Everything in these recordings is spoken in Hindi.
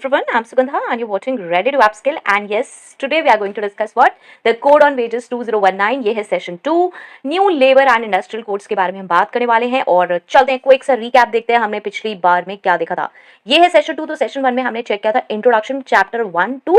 everyone, I'm Sugandha and you're watching Ready to Upskill, and yes, today we are going to discuss what? The Code on Wages 2019. ये है session 2 new labour and industrial codes के बारे में हम बात करने वाले हैं। और चलते हैं क्विक सा रीकैप देखते हैं हमने पिछली बार में क्या देखा था। ये है सेशन 2। तो सेशन 1 में हमने चेक किया था इंट्रोडक्शन चैप्टर 1 to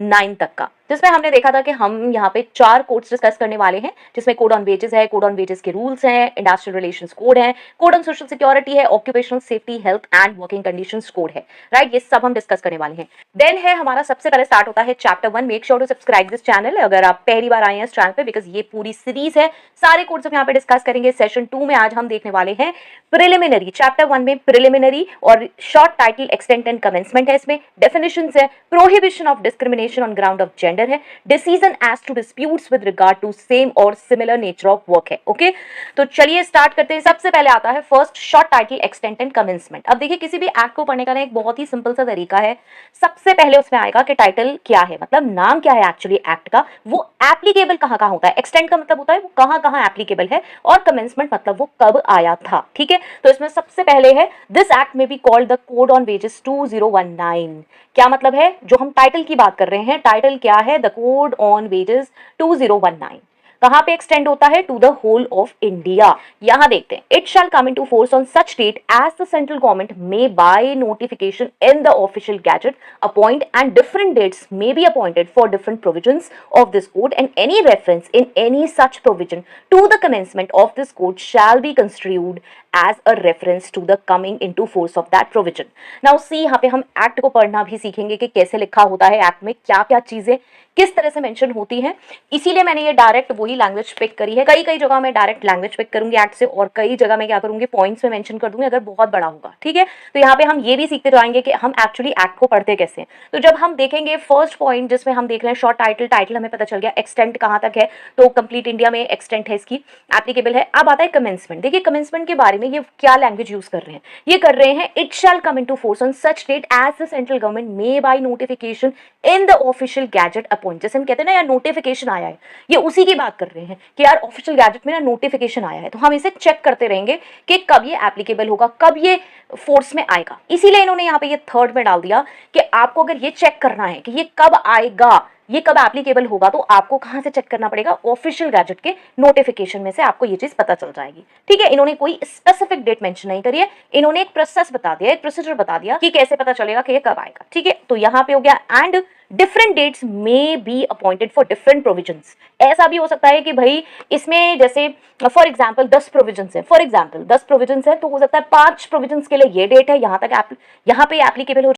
9 तक का, जिसमें हमने देखा था कि हम यहाँ पे 4 कोड्स डिस्कस करने वाले हैं, जिसमें कोड ऑन वेजेस है, कोड ऑन वेजेस के रूल्स हैं, इंडस्ट्रियल रिलेशंस कोड है, कोड ऑन सोशल सिक्योरिटी है, occupational safety, health and working conditions code है। राइट, ये सब हम डिस्कस करने वाले हैं। देन है हमारा सबसे पहले स्टार्ट होता है chapter 1। Make sure to subscribe this channel अगर आप पहली बार आए हैं इस चैनल पे, बिकॉज ये पूरी सीरीज है, सारे कोड्स हम यहाँ पे डिस्कस करेंगे। सेशन 2 में आज हम देखने वाले हैं प्रिलिमिनरी। चैप्टर 1 में प्रिलिमिनरी और short title extent and commencement है, इसमें डेफिनेशंस है, prohibition of discrimination on ground of gender है, decision as to disputes with regard to same और सिमिलर नेचर ऑफ वर्क है। ओके, तो चलिए स्टार्ट करते हैं। सबसे पहले आता है first short title extent and commencement. अब देखिए, किसी भी एक्ट को पढ़ने का ना एक बहुत ही सिंपल सा तरीका है। सबसे पहले उसमें आएगा कि टाइटल क्या है, मतलब नाम क्या है एक्चुअली एक्ट का, वो एप्लीकेबल कहाँ कहाँ होता है। एक्सटेंट का मतलब होता है वो कहाँ कहाँ एप्लीकेबल है, और कमेंसमेंट मतलब वो कब आया था। ठीक है, तो इसमें सबसे पहले है दिस एक्ट में be called the code on wages 2019। क्या मतलब है, जो हम टाइटल की बात कर रहे हैं, टाइटल क्या है, द कोड ऑन वेजेस 2019। कहां पे एक्सटेंड होता है, to the whole of India. यहां देखते हैं, it shall come into force on such date as the central government may by notification in the official gazette appoint and different dates may be appointed for different provisions of this code and any reference in any such provision to the commencement of this code shall be construed as a reference to the coming into force of that provision. Now see, यहाँ पे हम एक्ट को पढ़ना भी सीखेंगे कि कैसे लिखा होता है, एक्ट में क्या क्या चीजें किस तरह से मेंशन होती हैं। इसीलिए मैंने ये डायरेक्ट वही लैंग्वेज पिक करी है। कई कई जगह मैं डायरेक्ट लैंग्वेज पिक करूंगी एक्ट से, और कई जगह मैं क्या करूंगी, पॉइंट्स में मेंशन कर दूंगी अगर बहुत बड़ा होगा। ठीक है, तो यहाँ पे हम ये भी सीखते जाएंगे कि हम एक्चुअली एक्ट को पढ़ते कैसे हैं। तो जब हम देखेंगे फर्स्ट पॉइंट जिसमें हम देख रहे हैं शॉर्ट टाइटल, टाइटल हमें पता चल गया, एक्सटेंट कहाँ तक है, तो कंप्लीट इंडिया में एक्सटेंट है, इसकी एप्लीकेबल है। अब आता है कमेंसमेंट। देखिए कमेंसमेंट के बारे में ये क्या लैंग्वेज यूज कर रहे हैं, ये कर रहे हैं it shall come into force on such date as the central government may by notification in the official gazette appoint. जैसे हम कहते हैं ना यार नोटिफिकेशन आया है, ये उसी की बात कर रहे हैं कि यार ऑफिशियल गैजेट में ना नोटिफिकेशन आया है, तो हम इसे चेक करते रहेंगे कि कब ये एप्लीकेबल होगा, कब ये फोर्स में आएगा। इसीलिए इन्होंने यहाँ पे ये थर्ड में डाल दिया कि आपको अगर ये चेक करना है कि ये कब आएगा, ये कब एप्लीकेबल होगा, तो आपको कहां से चेक करना पड़ेगा, ऑफिशियल गैजेट के नोटिफिकेशन में से आपको ये चीज पता चल जाएगी। ठीक है, इन्होंने कोई स्पेसिफिक डेट मेंशन नहीं करी है, इन्होंने एक प्रोसेस बता दिया, एक प्रोसीजर बता दिया कि कैसे पता चलेगा कि ये कब आएगा। ठीक है, तो यहाँ पे हो गया and different dates may be appointed for different provisions. ऐसा भी हो सकता है कि भाई इसमें जैसे फॉर एग्जांपल 10 प्रोविजंस है, फॉर एग्जांपल 10 प्रोविजंस है, तो हो सकता है 5 प्रोविजंस के लिए ये डेट है, यहाँ तक यहाँ पे एप्लीकेबल हो